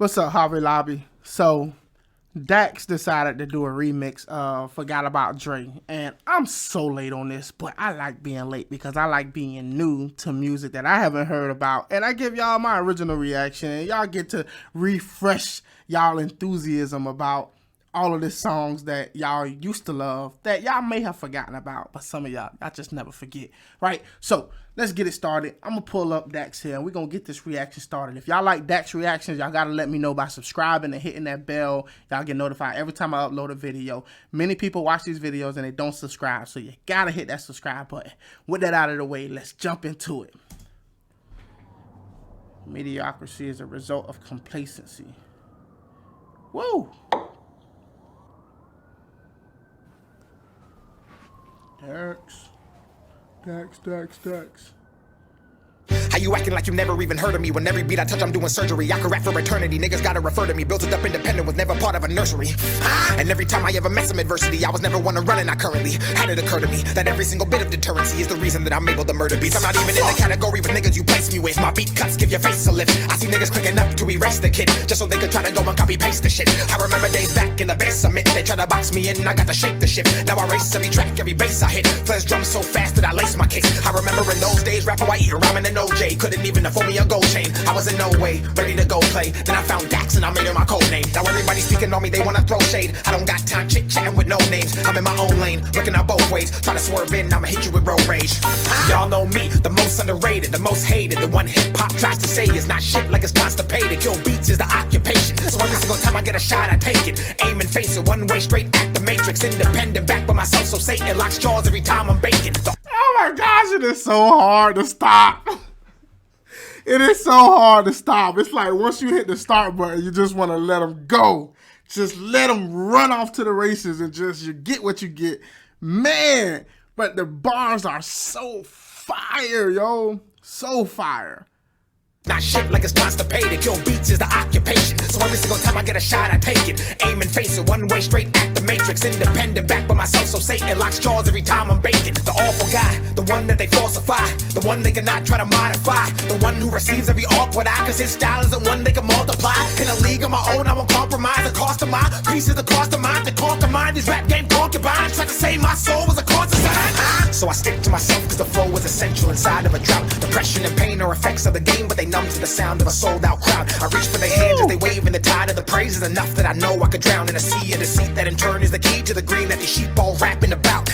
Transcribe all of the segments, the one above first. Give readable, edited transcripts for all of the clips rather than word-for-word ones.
What's up, Harvey Lobby? So, Dax decided to do a remix of Forgot About Dre. And I'm so late on this, but I like being late because I like being new to music that I haven't heard about. And I give y'all my original reaction, and y'all get to refresh y'all enthusiasm about all of the songs that y'all used to love that y'all may have forgotten about, but some of y'all just never forget, right? So let's get it started. I'm gonna pull up Dax here and we're gonna get this reaction started. If y'all like Dax reactions, y'all gotta let me know by subscribing and hitting that bell. Y'all get notified every time I upload a video. Many people watch these videos and they don't subscribe, so you gotta hit that subscribe button. With that out of the way, let's jump into it. Mediocrity is a result of complacency. Woo! Dax. How you acting like you never even heard of me? When every beat I touch, I'm doing surgery. I could rap for eternity. Niggas gotta refer to me. Built it up independent, was never part of a nursery. And every time I ever met some adversity, I was never one to run, and I currently had it occur to me that every single bit of deterrency is the reason that I'm able to murder beats. I'm not even in the category with niggas you place me with. My beat cuts give your face a lift. I see niggas clicking up to erase the kid, just so they could try to go and copy paste the shit. I remember days back in the basement, they tried to box me in, I got to shake the shit. Now I race every track, every bass I hit. Flash drums so fast that I lace my kicks. I remember in those days, rapper white eater, rhyming an OJ. Couldn't even afford me a gold chain. I was in no way ready to go play. Then I found Dax and I made it my code name. Now everybody speaking on me, they wanna throw shade. I don't got time chit-chatting with no names. I'm in my own lane, looking out both ways. Try to swerve in, I'ma hit you with road rage. Y'all know me, the most underrated, the most hated. The one hip-hop tries to say is not shit like it's constipated. Kill beats is the occupation, so every single time I get a shot, I take it. Aim and face it, one way straight at the matrix. Independent, back by myself, so Satan locks jaws every time I'm baking. Oh my gosh, it is so hard to stop. It is so hard to stop. It's like once you hit the start button, you just want to let them go. Just let them run off to the races and just you get what you get. Man, but the bars are so fire, yo. So fire. Not shit like it's constipated. Kill beats is the occupation, so every single time I get a shot, I take it. Aim and face it, one way straight at the matrix. Independent, back by myself, so Satan locks jaws every time I'm baking. The awful guy, the one that they falsify, the one they cannot try to modify, the one who receives every awkward eye, cause his style isn't one they can multiply. In a league of my own, I won't compromise. The cost of my pieces, the cost of mine, to conquer mine. These rap game concubines tried to say my soul was a countersign. So I stick to myself, cause the flow is essential inside of a drought. Depression and pain are effects of the game, but they numb to the sound of a sold out crowd. I reach for their hands as they wave in the tide of the praise is enough that I know I could drown in a sea of deceit that in turn is the key to the green that these sheep all rapping about.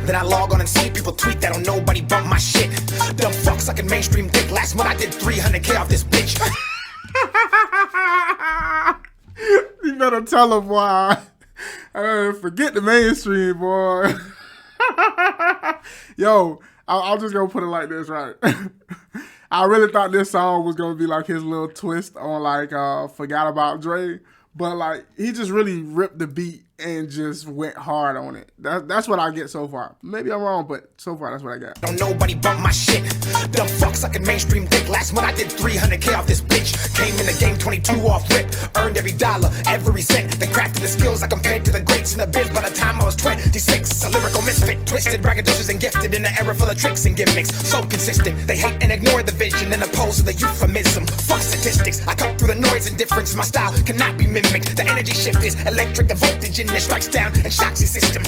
Then I log on and see people tweet that don't nobody bump my shit. Dumb fuck sucking mainstream dick. Last month I did 300K off this bitch. You better tell them, boy. Forget the mainstream, boy. Yo, I'm just gonna put it like this, right? I really thought this song was gonna be like his little twist on like Forgot About Dre, but like he just really ripped the beat and just went hard on it. That's what I get so far. Maybe I'm wrong, but so far that's what I got. Don't nobody bump my shit. Dumb fuck sucking mainstream dick. Last month I did 300K off this bitch. Came in the game 22 off rip. Earned every dollar, every cent. Then crafted the skills I compared to the greats in the biz. By the time I was 26, a lyrical misfit. Twisted, braggadocious, and gifted in an era full of tricks and gimmicks. So consistent, they hate and ignore the vision and oppose to the euphemism. Fuck statistics, I cut through the noise and difference. My style cannot be mimicked. The energy shift is electric. The voltage in it strikes down and shocks your system.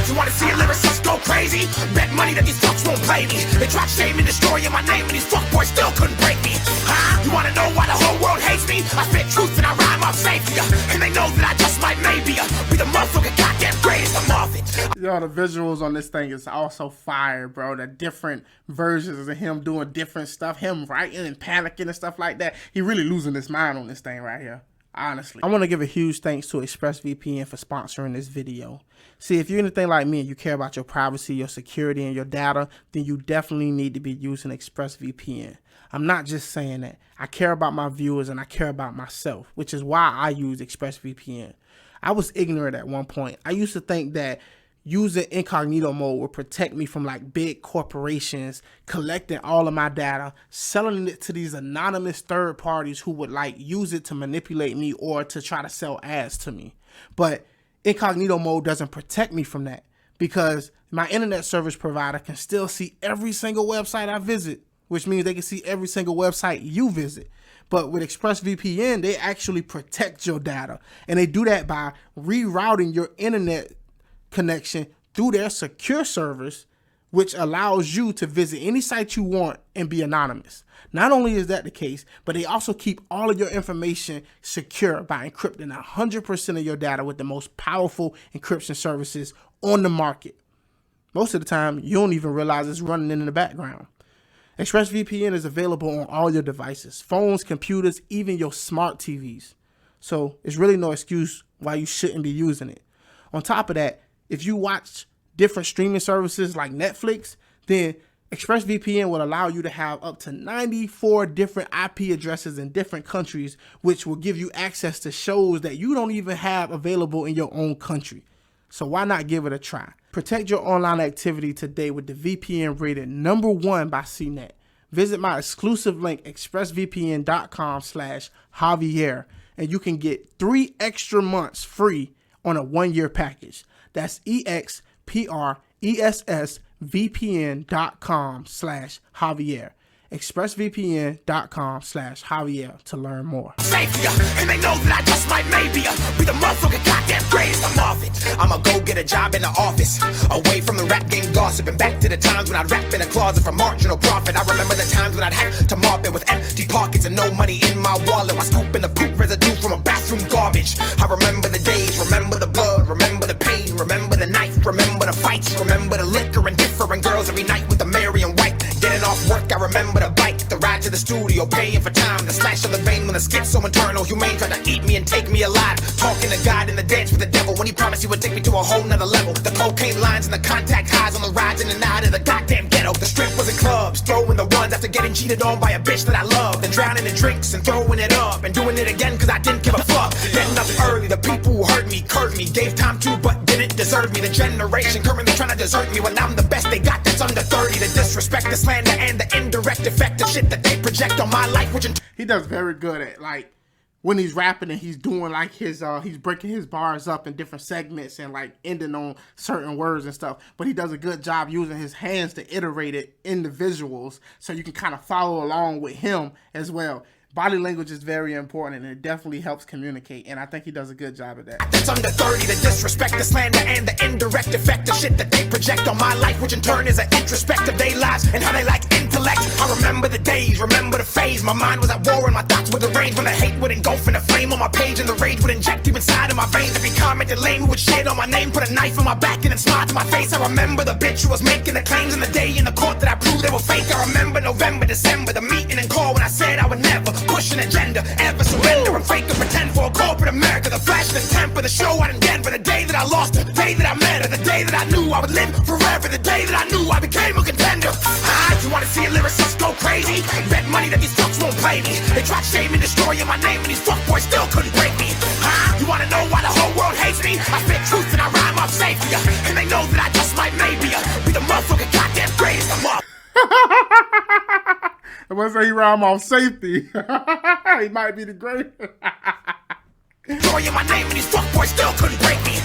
You wanna see a lyricist go crazy? Bet money that these fucks won't play me. They tried shaming, destroying my name, and these fuckboys still couldn't break me. You wanna know why the whole world hates me? I spit truth and I rhyme off safety, and they know that I just might maybe be the motherfucking goddamn greatest. I'm off it. Yo, the visuals on this thing is also fire, bro. The different versions of him doing different stuff, him writing and panicking and stuff like that. He really losing his mind on this thing right here. Honestly, I want to give a huge thanks to ExpressVPN for sponsoring this video. See, if you're anything like me and you care about your privacy, your security, and your data, then you definitely need to be using ExpressVPN. I'm not just saying that. I care about my viewers and I care about myself, which is why I use ExpressVPN. I was ignorant at one point. I used to think that using incognito mode would protect me from like big corporations collecting all of my data, selling it to these anonymous third parties who would like use it to manipulate me or to try to sell ads to me. But incognito mode doesn't protect me from that because my internet service provider can still see every single website I visit, which means they can see every single website you visit. But with ExpressVPN, they actually protect your data. And they do that by rerouting your internet connection through their secure servers, which allows you to visit any site you want and be anonymous. Not only is that the case, but they also keep all of your information secure by encrypting 100% of your data with the most powerful encryption services on the market. Most of the time, you don't even realize it's running in the background. ExpressVPN is available on all your devices, phones, computers, even your smart TVs. So it's really no excuse why you shouldn't be using it. On top of that, if you watch different streaming services like Netflix, then ExpressVPN will allow you to have up to 94 different IP addresses in different countries, which will give you access to shows that you don't even have available in your own country. So why not give it a try? Protect your online activity today with the VPN rated #1 by CNET. Visit my exclusive link, expressvpn.com/Javier, and you can get 3 extra months free on a 1-year package. That's expressvpn.com/Javier. expressvpn.com/Javier to learn more. Savior, and they know that I just might maybe be the motherfucking goddamn greatest. I'm off it. I'ma go get a job in the office, away from the rap game gossip, and back to the times when I'd rap in a closet for marginal profit. I remember the times when I'd have to mop it with empty pockets and no money in my wallet, while scooping the poop residue from a bathroom garbage. I remember the days, remember the blood, remember the pain, remember the knife, remember the fights, remember the liquor and different girls every night with the Mary and White. Getting off work, I remember the bike, the ride to the studio, paying for time, the slash of the vein when the skit's so internal, humane tried to eat me and take me alive. Talking to God in the dance with the devil when he promised he would take me to a whole nother level. The cocaine lines and the contact highs on the rides in and out of the goddamn ghetto. The strip was in clubs, throwing the ones after getting cheated on by a bitch that I loved, and drowning in drinks and throwing it up and doing it again cause I didn't give a fuck. Getting up early, the people who hurt me, curved me, gave time to but didn't deserve me. The generation currently trying to desert me when I'm the best they got that's under 30. The disrespect, the slander, and the indirect effect of shit that they project on my life, which he does very good at, like, when he's rapping and he's doing like his he's breaking his bars up in different segments and like ending on certain words and stuff, but he does a good job using his hands to iterate it in the visuals so you can kind of follow along with him as well. Body language is very important, and it definitely helps communicate, and I think he does a good job at that. That's under 30, the disrespect, the slander, and the indirect effect of shit that they project on my life, which in turn is an introspect of their lives and how they like intellect. I remember the days, remember the phase. My mind was at war and my thoughts were deranged when the hate would engulf in the flame on my page and the rage would inject deep inside of my veins. Every comment that lame would shit on my name, put a knife in my back and then smile to my face. I remember the bitch who was making the claims in the day in the court that I proved they were fake. I remember November, December, the meeting and call when I said I would never push an agenda, ever surrender and fake or pretend for a corporate America. The flash, the temper, the show I didn't get, but the day that I lost her, the day that I met her, the day that I knew I would live forever, the day that I knew I became a contender. You wanna see a lyricist go crazy? Bet money that these fucks won't play me. They tried shaming, destroying my name, and these fuckboys still couldn't break me. You wanna know why the whole world hates me? I spit truth and I rhyme off safety, and they know that I just might maybe be the motherfucking goddamn greatest. I'm up. I must say he rhyme off safety. He might be the greatest. Destroying my name and these fuckboys still couldn't break me.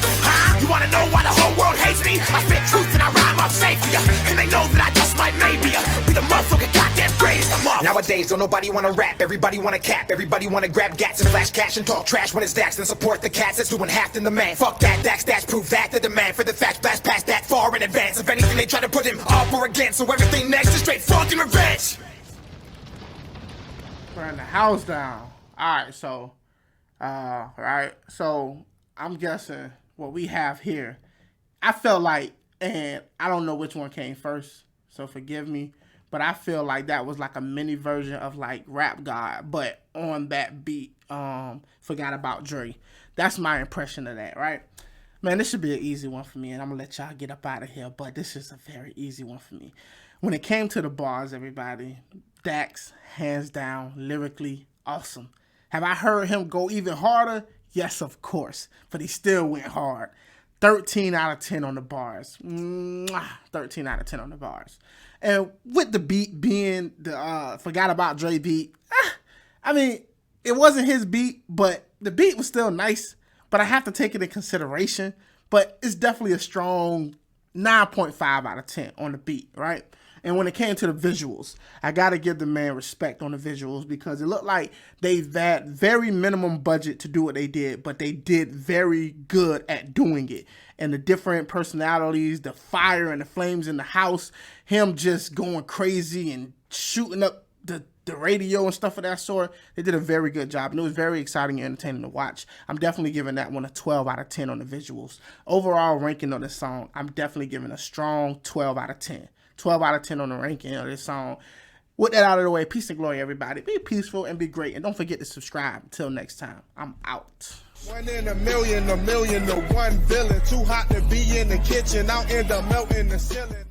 You wanna know why the whole world hates me? I spit truth and I rhyme off safety, and they know that I just might maybe be the motherfucking goddamn greatest. I'm up. Nowadays don't nobody wanna rap, everybody wanna cap, everybody wanna grab gats and flash cash and talk trash when it's Dax and support the cats that's doing half than the man. Fuck that, Dax, that's proof that the demand for the facts blast past that far in advance of anything they try to put him up or against. So everything next is straight fucking revenge. Burn the house down. Alright, so so I'm guessing what we have here, I felt like, and I don't know which one came first, so forgive me, but I feel like that was like a mini version of like Rap God, but on that beat, Forgot About Dre. That's my impression of that, right? Man, this should be an easy one for me, and I'm gonna let y'all get up out of here, but this is a very easy one for me. When it came to the bars, everybody, Dax, hands down, lyrically awesome. Have I heard him go even harder? Yes, of course, but he still went hard. 13 out of 10 on the bars. 13 out of 10 on the bars. And with the beat being the Forgot About Dre beat, I mean, it wasn't his beat, but the beat was still nice, but I have to take it in consideration. But it's definitely a strong 9.5 out of 10 on the beat, right? And when it came to the visuals, I gotta give the man respect on the visuals because it looked like they had very minimum budget to do what they did, but they did very good at doing it. And the different personalities, the fire and the flames in the house, him just going crazy and shooting up the radio and stuff of that sort. They did a very good job, and it was very exciting and entertaining to watch. I'm definitely giving that one a 12 out of 10 on the visuals. Overall ranking of this song, I'm definitely giving a strong 12 out of 10. 12 out of 10 on the ranking of this song. With that out of the way, peace and glory, everybody. Be peaceful and be great, and don't forget to subscribe. Until next time, I'm out. 1 in a million to one villain. Too hot to be in the kitchen, out in the melting the ceiling.